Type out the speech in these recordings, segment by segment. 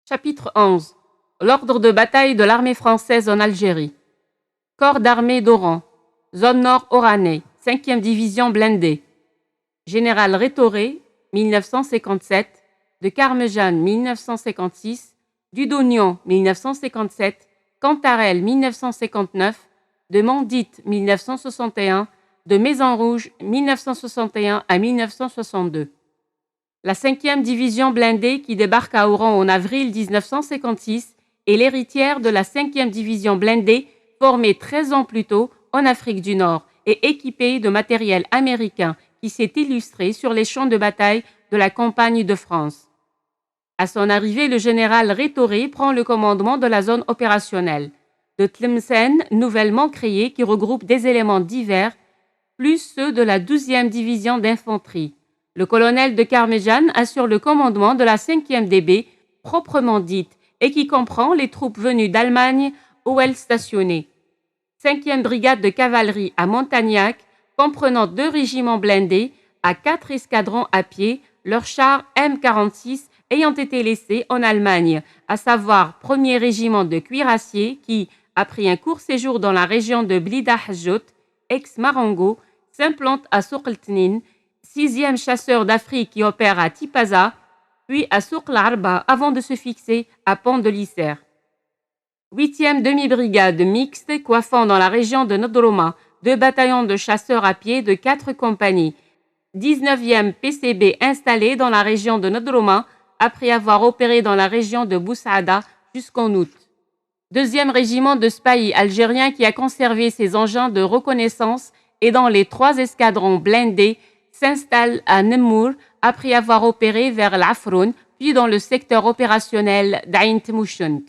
Chapitre 11. L'ordre de bataille de l'armée française en Algérie. Corps d'armée d'Oran. Zone nord Oranais. 5e division blindée. Général Rétoré, 1957. De Carmejan, 1956. Dudonion, 1957. Cantarel, 1959. De Mondit, 1961. De Maison-Rouge, 1961 à 1962. La 5e division blindée qui débarque à Oran en avril 1956 est l'héritière de la 5e division blindée formée 13 ans plus tôt en Afrique du Nord et équipée de matériel américain qui s'est illustré sur les champs de bataille de la campagne de France. À son arrivée, le général Rétoré prend le commandement de la zone opérationnelle de Tlemcen, nouvellement créée, qui regroupe des éléments divers, plus ceux de la 12e division d'infanterie. Le colonel de Carmejan assure le commandement de la 5e DB, proprement dite, et qui comprend les troupes venues d'Allemagne où elles stationnées. 5e brigade de cavalerie à Montagnac, comprenant 2 régiments blindés à 4 escadrons à pied, leurs chars M46 ayant été laissés en Allemagne, à savoir 1er régiment de cuirassiers qui, après un court séjour dans la région de Blida Hajjot, ex-Marengo, s'implante à Souqltnin, 6e chasseur d'Afrique qui opère à Tipaza, puis à Souq l'Arba avant de se fixer à Pont de l'Isère. 8e demi-brigade mixte coiffant dans la région de Nodroma, 2 bataillons de chasseurs à pied de 4 compagnies. 19e PCB installé dans la région de Nodroma après avoir opéré dans la région de Boussaada jusqu'en août. 2e régiment de spahis algérien qui a conservé ses engins de reconnaissance et dans les 3 escadrons blindés s'installe à Nemour après avoir opéré vers l'Afroun, puis dans le secteur opérationnel d'Ain Tmouchent.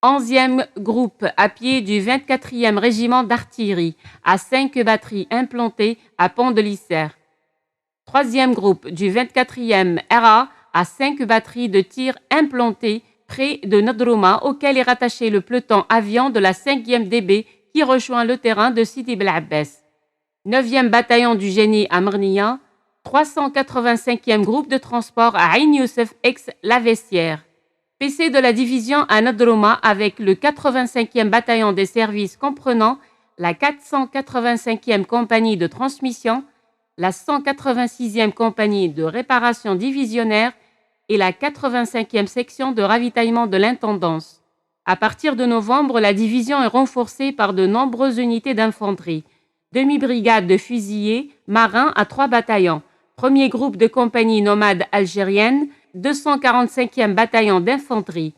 11e groupe à pied du 24e régiment d'artillerie, à 5 batteries implantées à Pont de l'Isère. 3e groupe du 24e RA, à 5 batteries de tir implantées près de Nodroma, auquel est rattaché le peloton avion de la 5e DB qui rejoint le terrain de Sidi Bel Abbès. 9e bataillon du génie à Mrnia, 385e groupe de transport à Ain Youssef ex-Lavessière. PC de la division à Nodroma avec le 85e bataillon des services comprenant la 485e compagnie de transmission, la 186e compagnie de réparation divisionnaire et la 85e section de ravitaillement de l'intendance. À partir de novembre, la division est renforcée par de nombreuses unités d'infanterie. Demi-brigade de fusiliers marins à 3 bataillons. 1er groupe de compagnie nomade algérienne, 245e bataillon d'infanterie.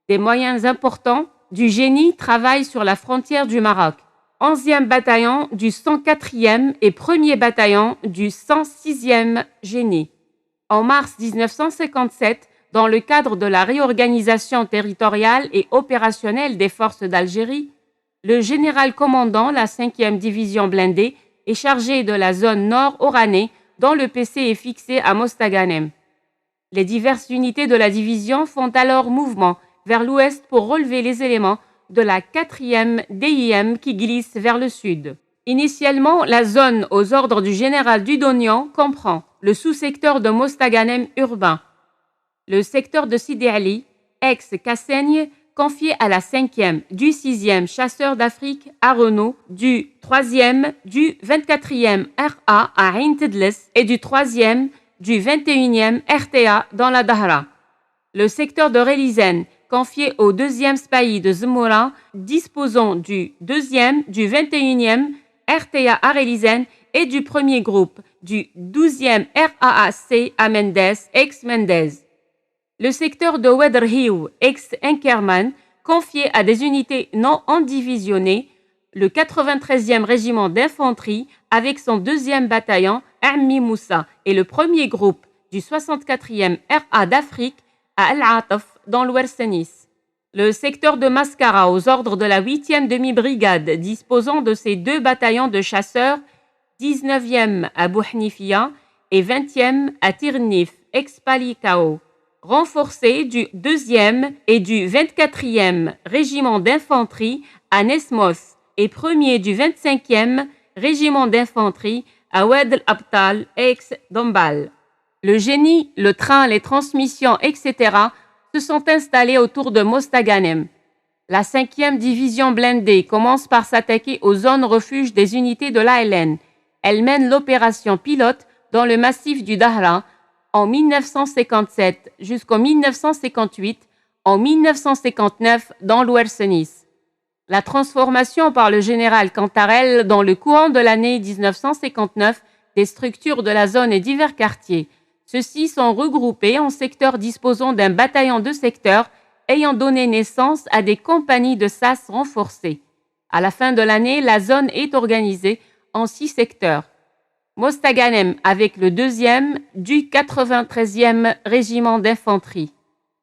Des moyens importants du génie travaillent sur la frontière du Maroc. 11e bataillon du 104e et 1er bataillon du 106e génie. En mars 1957, dans le cadre de la réorganisation territoriale et opérationnelle des forces d'Algérie, le général commandant la 5e division blindée est chargé de la zone nord oranais dont le PC est fixé à Mostaganem. Les diverses unités de la division font alors mouvement vers l'ouest pour relever les éléments de la 4e DIM qui glisse vers le sud. Initialement, la zone aux ordres du général Dudonian comprend le sous-secteur de Mostaganem urbain, le secteur de Sidi Ali, ex-Cassaigne, confié à la 5e, du 6e chasseur d'Afrique à Renault, du 3e, du 24e RA à Ain Tedles et du 3e, du 21e RTA dans la Dahra. Le secteur de Relizen, confié au 2e SPAI de Zmoura, disposant du 2e, du 21e RTA à Relizen et du 1er groupe, du 12e RAAC à Mendes, ex-Mendez. Le secteur de Wedrhiou, ex-Inkerman, confié à des unités non endivisionnées, le 93e régiment d'infanterie avec son 2e bataillon Ammi Moussa et le 1er groupe du 64e RA d'Afrique à Al-Ataf dans l'Ouersenis. Le secteur de Mascara aux ordres de la 8e demi-brigade disposant de ses 2 bataillons de chasseurs, 19e à Bouhnifia et 20e à Tirnif, ex-Palikao. Renforcé du 2e et du 24e régiment d'infanterie à Nesmos et 1er du 25e régiment d'infanterie à Oued el-Abtal, ex-Dombal. Le génie, le train, les transmissions, etc. se sont installés autour de Mostaganem. La 5e division blindée commence par s'attaquer aux zones refuges des unités de l'ALN. Elle mène l'opération pilote dans le massif du Dahra en 1957 jusqu'en 1958, en 1959 dans l'Ouersenis. La transformation par le général Cantarel dans le courant de l'année 1959 des structures de la zone et divers quartiers. Ceux-ci sont regroupés en secteurs disposant d'un bataillon de secteur ayant donné naissance à des compagnies de SAS renforcées. À la fin de l'année, la zone est organisée en 6 secteurs. Mostaganem avec le 2e du 93e régiment d'infanterie.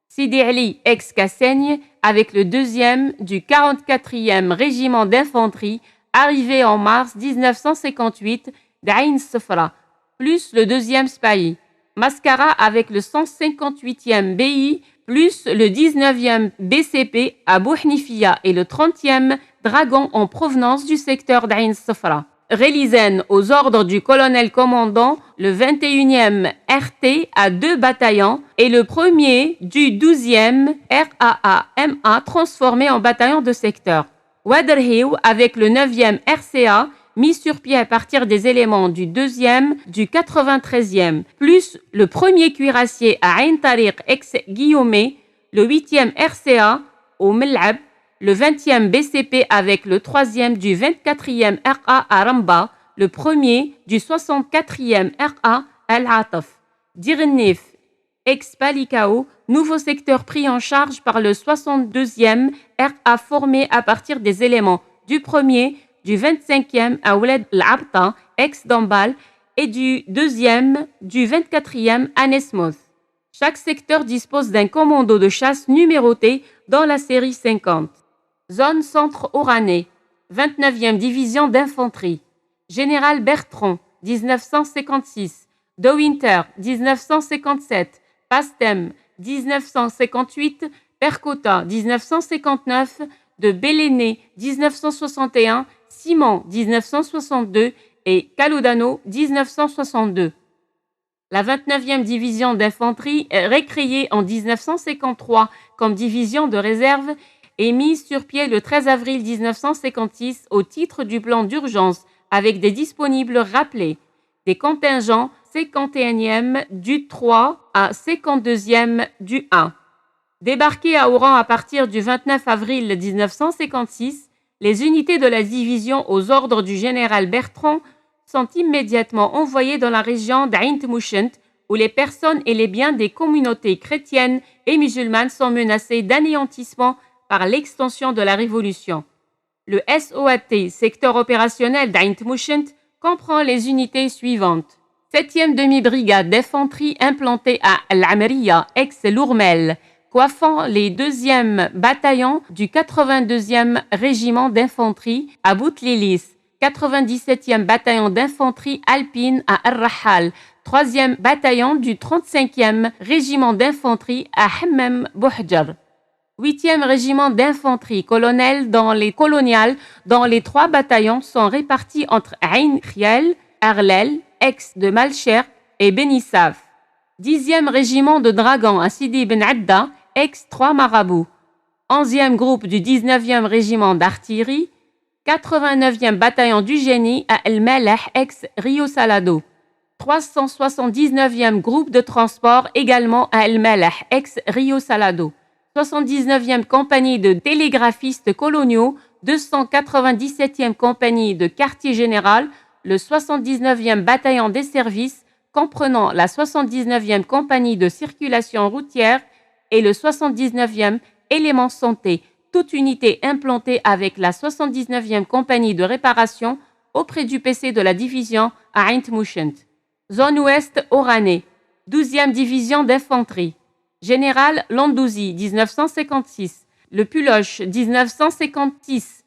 Sidi Ali ex-Kassaigne avec le 2e du 44e régiment d'infanterie arrivé en mars 1958 d'Aïn Sefra, plus le 2e Spahi. Mascara avec le 158e BI plus le 19e BCP à Bouhnifia et le 30e Dragon en provenance du secteur d'Aïn Sefra. Rélizen aux ordres du colonel-commandant le 21e RT à 2 bataillons et le premier du 12e RAAMA transformé en bataillon de secteur. Waderhiou avec le 9e RCA mis sur pied à partir des éléments du 2e, du 93e, plus le premier cuirassier à Ain Tariq ex-Guillaume, le 8e RCA au Melab, le 20e BCP avec le 3e du 24e RA à Ramba, le premier du 64e RA Al-Ataf. Dirnif, ex-Palikao, nouveau secteur pris en charge par le 62e RA formé à partir des éléments du 1er, du 25e à Ouled Al-Abta, ex-Dambal, et du 2e, du 24e à Nesmoth. Chaque secteur dispose d'un commando de chasse numéroté dans la série 50. Zone centre-Oranais, 29e division d'infanterie. Général Bertrand, 1956. De Winter, 1957. Pastem, 1958. Percota, 1959. De Béléné, 1961. Simon, 1962. Et Caludano, 1962. La 29e division d'infanterie, récréée en 1953 comme division de réserve, est mise sur pied le 13 avril 1956 au titre du plan d'urgence avec des disponibles rappelés, des contingents 51e du 3 à 52e du 1. Débarquées à Oran à partir du 29 avril 1956, les unités de la division aux ordres du général Bertrand sont immédiatement envoyées dans la région d'Ain Tmouchent où les personnes et les biens des communautés chrétiennes et musulmanes sont menacés d'anéantissement par l'extension de la révolution. Le SOAT, secteur opérationnel d'Ain Tmouchent, comprend les unités suivantes. 7e demi-brigade d'infanterie implantée à Al-Amriya, ex-Lourmel, coiffant les 2e bataillons du 82e régiment d'infanterie à Boutlilis, 97e bataillon d'infanterie alpine à Ar-Rahal, 3e bataillon du 35e régiment d'infanterie à Hammam Bouhjar. 8e régiment d'infanterie coloniale dans les 3 bataillons sont répartis entre Ain Khial, Arlel, ex de Malcher et Benissaf. 10e régiment de dragons à Sidi Ben Adda, ex 3 marabouts. 11e groupe du 19e régiment d'artillerie. 89e bataillon du génie à El Maleh, ex Rio Salado. 379e groupe de transport également à El Maleh, ex Rio Salado. 79e compagnie de télégraphistes coloniaux, 297e compagnie de quartier général, le 79e bataillon des services, comprenant la 79e compagnie de circulation routière et le 79e élément santé, toute unité implantée avec la 79e compagnie de réparation auprès du PC de la division à Ain Tmouchent. Zone ouest Oranais, 12e division d'infanterie. Général Landouzi, 1956. Le Puloche, 1956.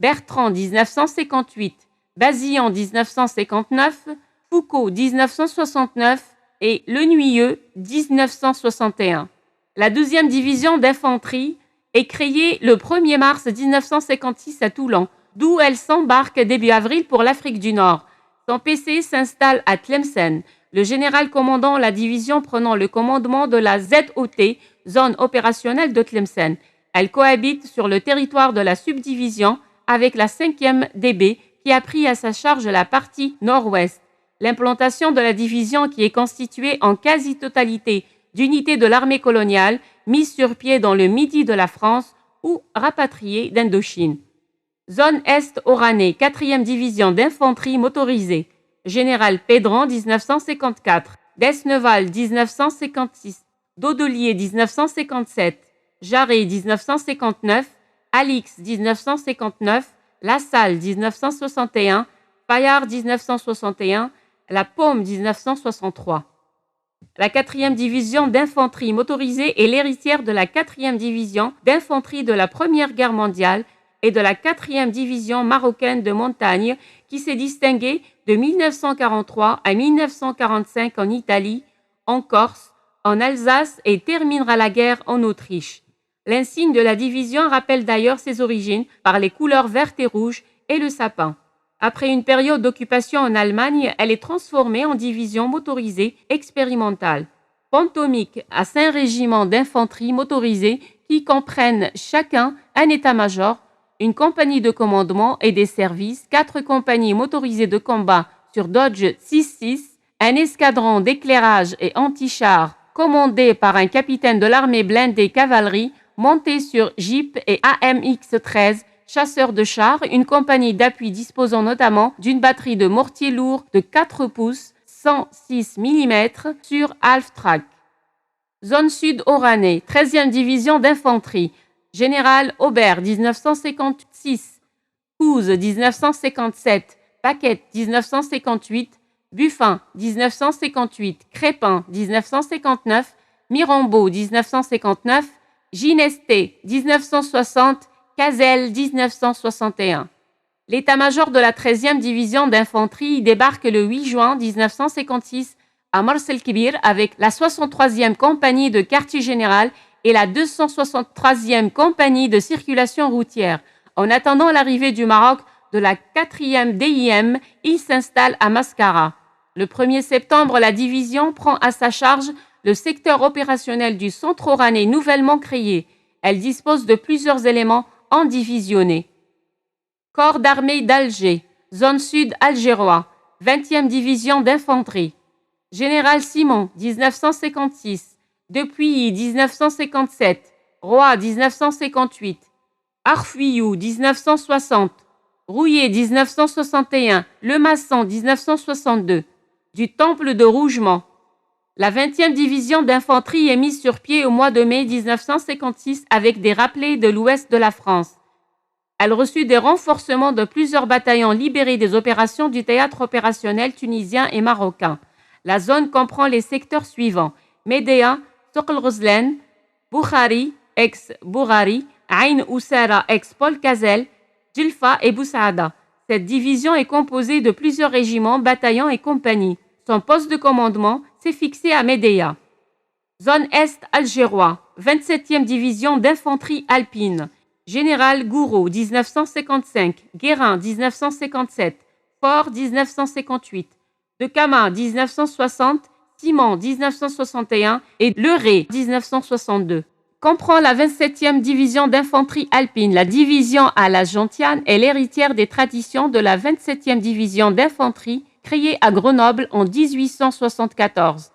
Bertrand, 1958. Bazillon, 1959. Foucault, 1969. Et Le Nuyeux, 1961. La 12e division d'infanterie est créée le 1er mars 1956 à Toulon, d'où elle s'embarque début avril pour l'Afrique du Nord. Son PC s'installe à Tlemcen. le général commandant la division prenant le commandement de la ZOT, zone opérationnelle de Tlemcen. Elle cohabite sur le territoire de la subdivision avec la 5e DB qui a pris à sa charge la partie nord-ouest. L'implantation de la division qui est constituée en quasi-totalité d'unités de l'armée coloniale mises sur pied dans le midi de la France ou rapatriées d'Indochine. Zone Est Oranais, 4e division d'infanterie motorisée. Général Pédran, 1954. Desneval, 1956. Dodelier, 1957. Jarret, 1959. Alix, 1959. Lassalle, 1961. Paillard, 1961. La Paume, 1963. La 4e division d'infanterie motorisée est l'héritière de la 4e division d'infanterie de la Première Guerre mondiale et de la 4e division marocaine de montagne qui s'est distinguée de 1943 à 1945 en Italie, en Corse, en Alsace et terminera la guerre en Autriche. L'insigne de la division rappelle d'ailleurs ses origines par les couleurs vertes et rouges et le sapin. Après une période d'occupation en Allemagne, elle est transformée en division motorisée expérimentale. Pantomique à 5 régiments d'infanterie motorisée qui comprennent chacun un état-major, une compagnie de commandement et des services, 4 compagnies motorisées de combat sur Dodge 6-6, un escadron d'éclairage et anti-chars commandé par un capitaine de l'armée blindée cavalerie monté sur Jeep et AMX-13, chasseurs de chars, une compagnie d'appui disposant notamment d'une batterie de mortiers lourds de 4 pouces, 106 mm sur half-track. Zone Sud Oranais, 13e division d'infanterie. Général Aubert, 1956. Couze, 1957. Paquette, 1958. Buffin, 1958. Crépin, 1959. Mirambeau, 1959. Ginesté, 1960. Cazel, 1961. L'état-major de la 13e division d'infanterie débarque le 8 juin 1956 à Mars-el-Kébir avec la 63e compagnie de quartier général et la 263e compagnie de circulation routière. En attendant l'arrivée du Maroc de la 4e DIM, il s'installe à Mascara. Le 1er septembre, la division prend à sa charge le secteur opérationnel du centre oranais nouvellement créé. Elle dispose de plusieurs éléments en divisionné. Corps d'armée d'Alger, zone sud algérois, 20e division d'infanterie. Général Simon, 1956. Depuis 1957. Roy, 1958. Arfuyou, 1960. Rouillé, 1961. Le Maçon, 1962. Du Temple de Rougemont. La 20e division d'infanterie est mise sur pied au mois de mai 1956 avec des rappelés de l'ouest de la France. Elle reçut des renforcements de plusieurs bataillons libérés des opérations du théâtre opérationnel tunisien et marocain. La zone comprend les secteurs suivants: Médéa, Soql Ghazlan, Boukhari, ex-Bourari, Ain Oussara, ex-Paul Cazel, Djilfa et Boussaada. Cette division est composée de plusieurs régiments, bataillons et compagnies. Son poste de commandement s'est fixé à Médéa. Zone Est algérois, 27e division d'infanterie alpine. Général Gouraud, 1955. Guérin, 1957. Fort, 1958. De Kama, 1960. Simon, 1961. Et Leray, 1962. Comprend la 27e division d'infanterie alpine. La division à la Gentiane est l'héritière des traditions de la 27e division d'infanterie créée à Grenoble en 1874.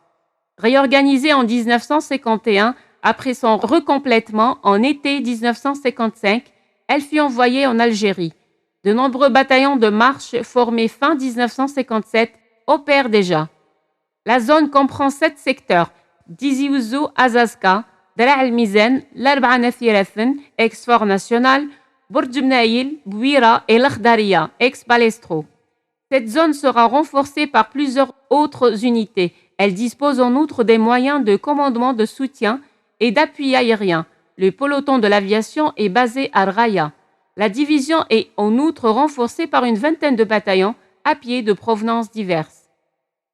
Réorganisée en 1951, après son recomplètement en été 1955, elle fut envoyée en Algérie. De nombreux bataillons de marche formés fin 1957 opèrent déjà. La zone comprend 7 secteurs: Tizi Ouzou, Azazka, Dra al-Mizan, l'Arba'a Nathirafen, ex-Fort National, Bourj Bnaïl, Bouira et l'Akhdariya, ex-Balestro. Cette zone sera renforcée par plusieurs autres unités. Elle dispose en outre des moyens de commandement de soutien et d'appui aérien. Le peloton de l'aviation est basé à Raya. La division est en outre renforcée par une vingtaine de bataillons à pied de provenances diverses.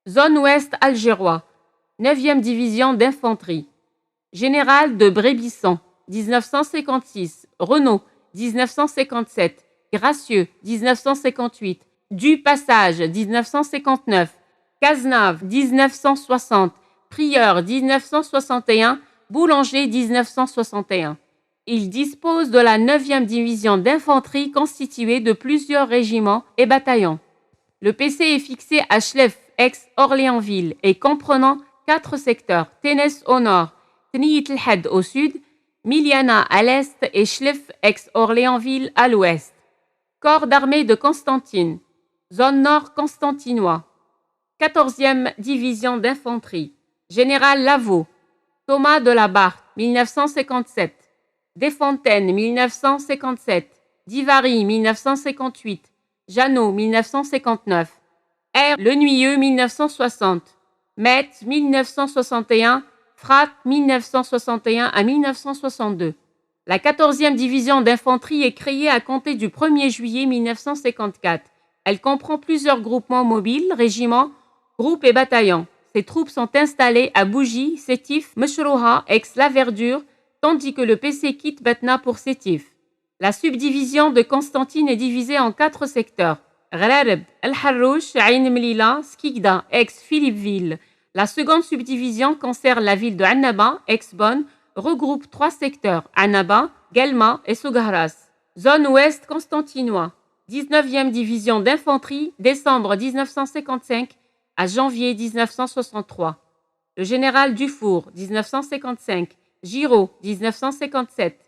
Zone ouest algérois, 9e division d'infanterie. Général de Brébisson, 1956. Renaud, 1957. Gracieux, 1958. Du Passage, 1959. Cazenave 1960, Prieur 1961, Boulanger 1961. Il dispose de la 9e division d'infanterie constituée de plusieurs régiments et bataillons. Le PC est fixé à Chlef, ex-Orléansville, et comprenant 4 secteurs, Ténès au nord, Tniyat el-Had au sud, Miliana à l'est et Chlef, ex-Orléansville à l'ouest. Corps d'armée de Constantine, zone nord constantinois. 14e division d'infanterie, Général Lavaux, Thomas de la Barthe, 1957. Desfontaines, 1957, Divary, 1958, Jeannot, 1959, R. Lenuyeux, 1960, Metz, 1961, Frat, 1961 à 1962. La 14e division d'infanterie est créée à compter du 1er juillet 1954. Elle comprend plusieurs groupements mobiles, régiments, groupes et bataillons. Ces troupes sont installées à Bougie, Sétif, Meshrouha, ex-La Verdure, tandis que le PC quitte Batna pour Sétif. La subdivision de Constantine est divisée en 4 secteurs. Ghrareb, El-Harrouch, Ain Mlila, Skikda, ex-Philippeville. La seconde subdivision concerne la ville de Annaba, ex-Bonn, regroupe 3 secteurs, Annaba, Guelma et Sougharas. Zone ouest constantinois. 19e division d'infanterie, décembre 1955 à janvier 1963. Le général Dufour, 1955. Giraud, 1957,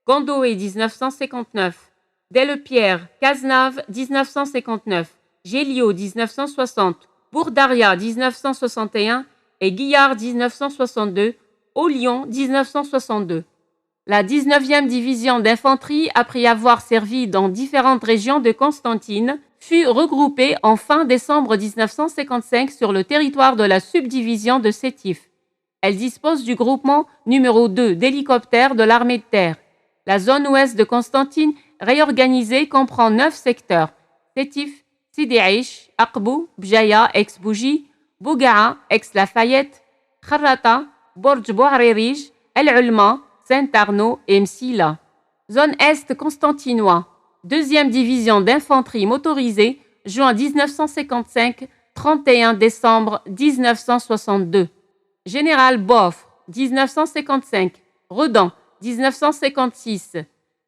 Gondoé, 1959, Dellepierre, Cazenave, 1959, Géliot, 1960, Bourdaria, 1961 et Guillard, 1962, au Lyon, 1962. La 19e division d'infanterie, après avoir servi dans différentes régions de Constantine, fut regroupée en fin décembre 1955 sur le territoire de la subdivision de Sétif. Elle dispose du groupement numéro 2 d'hélicoptères de l'armée de terre. La zone ouest de Constantine, réorganisée, comprend 9 secteurs. Sétif, Sidi Aïch, Aqbou, Bjaya, ex-Bougie, Bougaa, ex-Lafayette, Kharrata, Borj Bouharerij, El-Ulma, Saint-Arnaud et Msila. Zone est constantinois. 2e division d'infanterie motorisée, juin 1955, 31 décembre 1962. Général Boffre, 1955, Redan, 1956,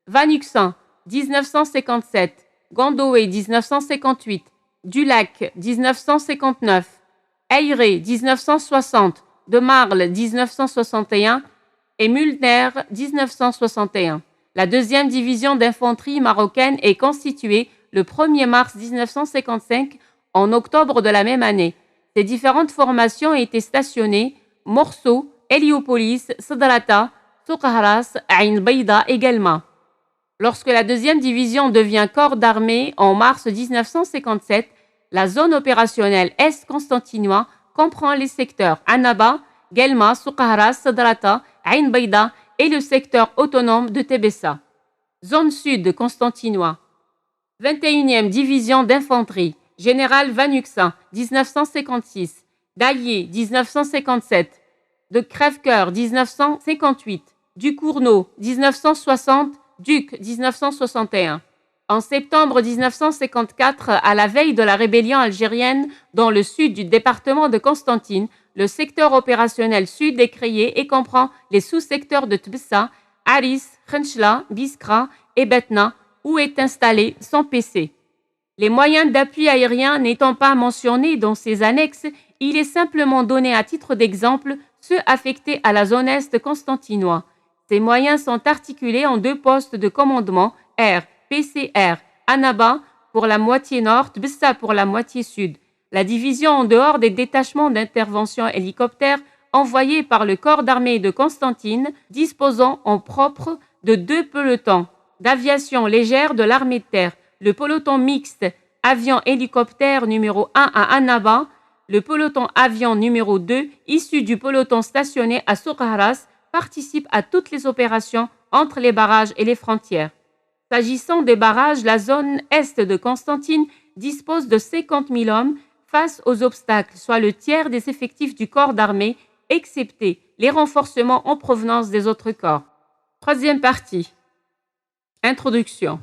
Vanuxan, 1957, Gondoé, 1958, Dulac, 1959, Ayré, 1960, De Marle, 1961 et Mulner, 1961. La 2e division d'infanterie marocaine est constituée le 1er mars 1955 en octobre de la même année. Ces différentes formations étaient stationnées Morceau, Héliopolis, Sadrata, Soukharas, Ain Baïda également. Lorsque la 2e division devient corps d'armée en mars 1957, la zone opérationnelle est-constantinois comprend les secteurs Annaba, Guelma, Soukharas, Sadrata, Ain Baïda et le secteur autonome de Tébessa. Zone sud constantinois. 21e division d'infanterie, Général Vanuxan, 1956, Daillé, 1957, de Crèvecoeur, 1958, Ducournau, 1960, Duc, 1961. En septembre 1954, à la veille de la rébellion algérienne dans le sud du département de Constantine, le secteur opérationnel sud est créé et comprend les sous-secteurs de Tbessa, Aris, Khenchla, Biskra et Betna, où est installé son PC. Les moyens d'appui aérien n'étant pas mentionnés dans ces annexes, il est simplement donné à titre d'exemple ceux affectés à la zone est constantinois. Ces moyens sont articulés en 2 postes de commandement R, PCR, Annaba pour la moitié nord, Tbessa pour la moitié sud. La division en dehors des détachements d'intervention hélicoptères envoyés par le corps d'armée de Constantine, disposant en propre de 2 pelotons d'aviation légère de l'armée de terre, le peloton mixte avion-hélicoptère numéro 1 à Annaba, le peloton avion numéro 2, issu du peloton stationné à Soukharas, participe à toutes les opérations entre les barrages et les frontières. S'agissant des barrages, la zone est de Constantine dispose de 50 000 hommes face aux obstacles, soit le tiers des effectifs du corps d'armée, excepté les renforcements en provenance des autres corps. 3e partie. Introduction.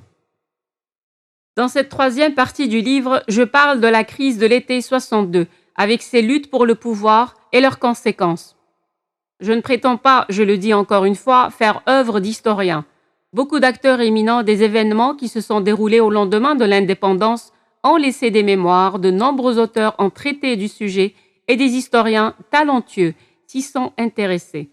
Dans cette 3e partie du livre, je parle de la crise de l'été 62, avec ses luttes pour le pouvoir et leurs conséquences. Je ne prétends pas, je le dis encore une fois, faire œuvre d'historien. Beaucoup d'acteurs éminents des événements qui se sont déroulés au lendemain de l'indépendance ont laissé des mémoires, de nombreux auteurs ont traité du sujet et des historiens talentueux s'y sont intéressés.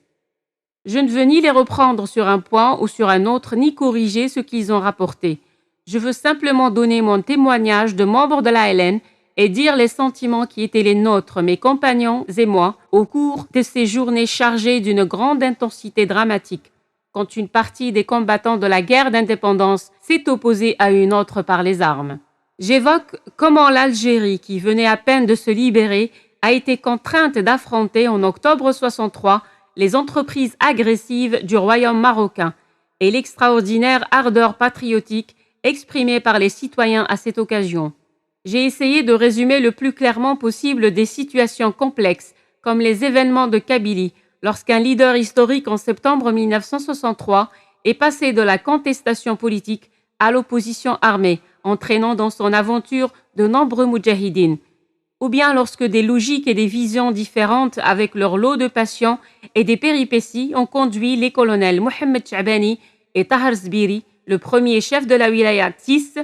Je ne veux ni les reprendre sur un point ou sur un autre, ni corriger ce qu'ils ont rapporté. Je veux simplement donner mon témoignage de membre de l'ALN et dire les sentiments qui étaient les nôtres, mes compagnons et moi, au cours de ces journées chargées d'une grande intensité dramatique, quand une partie des combattants de la guerre d'indépendance s'est opposée à une autre par les armes. J'évoque comment l'Algérie, qui venait à peine de se libérer, a été contrainte d'affronter en octobre 63 les entreprises agressives du royaume marocain et l'extraordinaire ardeur patriotique exprimée par les citoyens à cette occasion. J'ai essayé de résumer le plus clairement possible des situations complexes, comme les événements de Kabylie, lorsqu'un leader historique en septembre 1963 est passé de la contestation politique à l'opposition armée, entraînant dans son aventure de nombreux moudjahidines, ou bien lorsque des logiques et des visions différentes avec leur lot de passions et des péripéties ont conduit les colonels Mohamed Chabani et Tahar Zbiri, le premier chef de la wilaya 6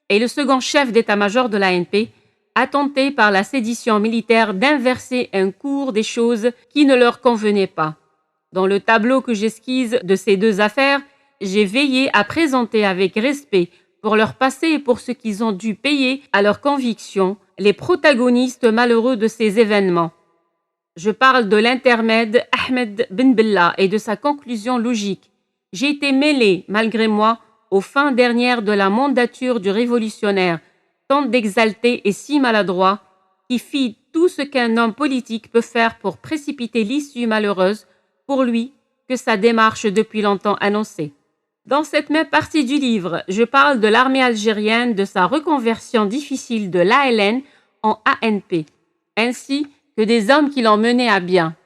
et le second chef d'état-major de l'ANP, à tenter par la sédition militaire d'inverser un cours des choses qui ne leur convenait pas. Dans le tableau que j'esquisse de ces deux affaires, j'ai veillé à présenter avec respect pour leur passé et pour ce qu'ils ont dû payer à leurs convictions, les protagonistes malheureux de ces événements. Je parle de l'intermède Ahmed Ben Bella et de sa conclusion logique. J'ai été mêlé, malgré moi, aux fins dernières de la mandature du révolutionnaire, tant d'exalté et si maladroit, qui fit tout ce qu'un homme politique peut faire pour précipiter l'issue malheureuse, pour lui, que sa démarche depuis longtemps annoncée. Dans cette même partie du livre, je parle de l'armée algérienne, de sa reconversion difficile de l'ALN en ANP, ainsi que des hommes qui l'ont mené à bien.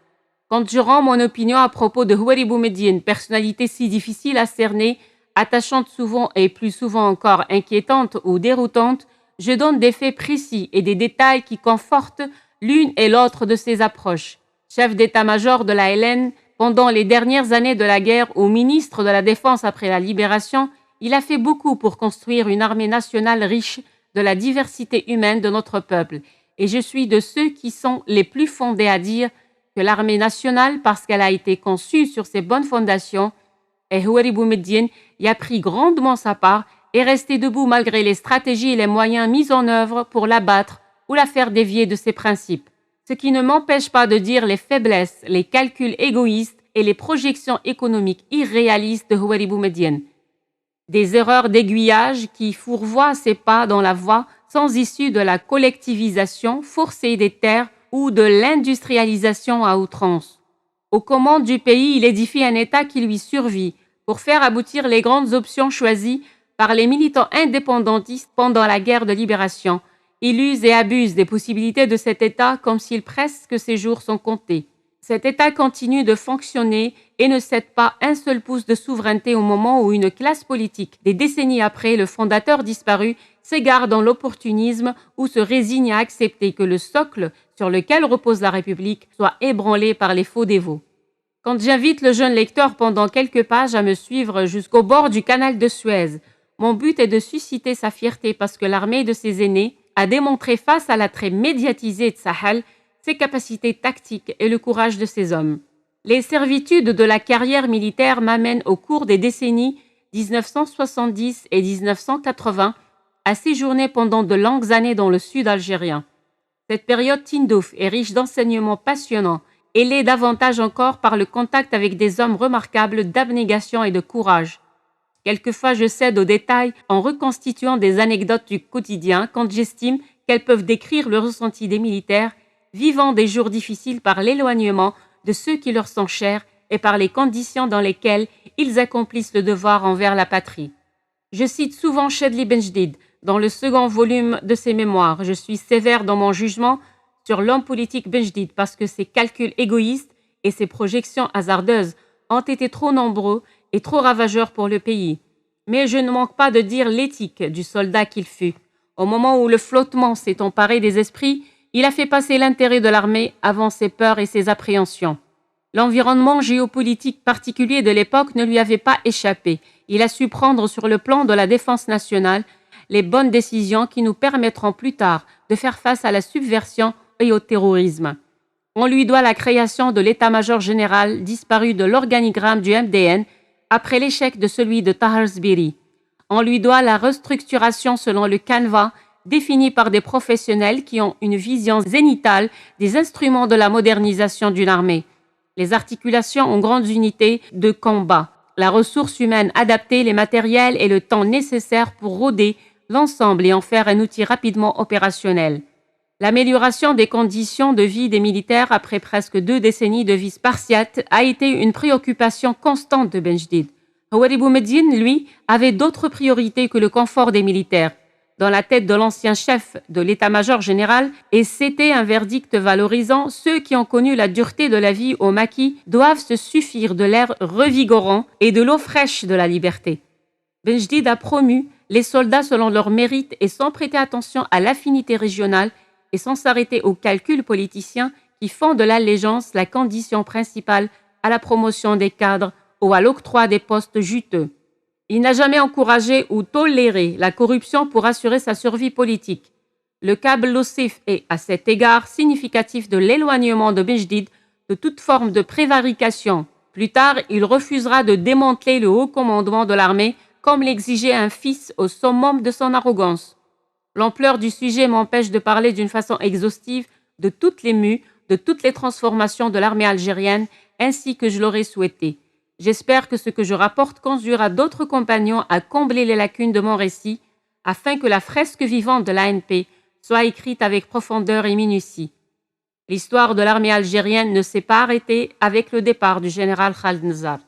Quand je rends mon opinion à propos de Houari Boumediene, personnalité si difficile à cerner, attachante souvent et plus souvent encore inquiétante ou déroutante, je donne des faits précis et des détails qui confortent l'une et l'autre de ces approches. Chef d'état-major de l'ALN, pendant les dernières années de la guerre ou ministre de la Défense après la libération, il a fait beaucoup pour construire une armée nationale riche de la diversité humaine de notre peuple. Et je suis de ceux qui sont les plus fondés à dire que l'armée nationale, parce qu'elle a été conçue sur ses bonnes fondations, et Houari Boumediene y a pris grandement sa part, est resté debout malgré les stratégies et les moyens mis en œuvre pour l'abattre ou la faire dévier de ses principes. Ce qui ne m'empêche pas de dire les faiblesses, les calculs égoïstes et les projections économiques irréalistes de Houari Boumediene. Des erreurs d'aiguillage qui fourvoient ses pas dans la voie sans issue de la collectivisation forcée des terres ou de l'industrialisation à outrance. Aux commandes du pays, il édifie un État qui lui survit pour faire aboutir les grandes options choisies par les militants indépendantistes pendant la guerre de libération. Il use et abuse des possibilités de cet État comme s'il presque ses jours sont comptés. Cet État continue de fonctionner et ne cède pas un seul pouce de souveraineté au moment où une classe politique, des décennies après le fondateur disparu, s'égare dans l'opportunisme ou se résigne à accepter que le socle sur lequel repose la République soit ébranlé par les faux dévots. Quand j'invite le jeune lecteur pendant quelques pages à me suivre jusqu'au bord du canal de Suez, mon but est de susciter sa fierté parce que l'armée de ses aînés a démontré face à l'attrait médiatisé de Sahel ses capacités tactiques et le courage de ses hommes. Les servitudes de la carrière militaire m'amènent au cours des décennies 1970 et 1980 à séjourner pendant de longues années dans le sud algérien. Cette période Tindouf est riche d'enseignements passionnants et l'est davantage encore par le contact avec des hommes remarquables d'abnégation et de courage. Quelquefois, je cède aux détails en reconstituant des anecdotes du quotidien quand j'estime qu'elles peuvent décrire le ressenti des militaires vivant des jours difficiles par l'éloignement de ceux qui leur sont chers et par les conditions dans lesquelles ils accomplissent le devoir envers la patrie. Je cite souvent Chedli Benjdid dans le second volume de ses mémoires. Je suis sévère dans mon jugement sur l'homme politique Benjdid parce que ses calculs égoïstes et ses projections hasardeuses ont été trop nombreux et trop ravageurs pour le pays. Mais je ne manque pas de dire l'éthique du soldat qu'il fut. Au moment où le flottement s'est emparé des esprits, il a fait passer l'intérêt de l'armée avant ses peurs et ses appréhensions. L'environnement géopolitique particulier de l'époque ne lui avait pas échappé. Il a su prendre sur le plan de la défense nationale les bonnes décisions qui nous permettront plus tard de faire face à la subversion et au terrorisme. On lui doit la création de l'état-major général disparu de l'organigramme du MDN après l'échec de celui de Taharsbiri. On lui doit la restructuration selon le canevas défini par des professionnels qui ont une vision zénithale des instruments de la modernisation d'une armée. Les articulations en grandes unités de combat, la ressource humaine adaptée, les matériels et le temps nécessaires pour roder l'ensemble et en faire un outil rapidement opérationnel. L'amélioration des conditions de vie des militaires après presque 2 décennies de vie spartiate a été une préoccupation constante de Benjdid. Houari Boumediene, lui, avait d'autres priorités que le confort des militaires. Dans la tête de l'ancien chef de l'état-major général, et c'était un verdict valorisant, ceux qui ont connu la dureté de la vie au maquis doivent se suffire de l'air revigorant et de l'eau fraîche de la liberté. Benjdid a promu les soldats selon leur mérite et sans prêter attention à l'affinité régionale et sans s'arrêter aux calculs politiciens qui font de l'allégeance la condition principale à la promotion des cadres ou à l'octroi des postes juteux. Il n'a jamais encouragé ou toléré la corruption pour assurer sa survie politique. Le cas Loussif est, à cet égard, significatif de l'éloignement de Benjdid de toute forme de prévarication. Plus tard, il refusera de démanteler le haut commandement de l'armée comme l'exigeait un fils au summum de son arrogance. L'ampleur du sujet m'empêche de parler d'une façon exhaustive de toutes les mues, de toutes les transformations de l'armée algérienne, ainsi que je l'aurais souhaité. J'espère que ce que je rapporte conduira d'autres compagnons à combler les lacunes de mon récit, afin que la fresque vivante de l'ANP soit écrite avec profondeur et minutie. L'histoire de l'armée algérienne ne s'est pas arrêtée avec le départ du général Khaled Nsar.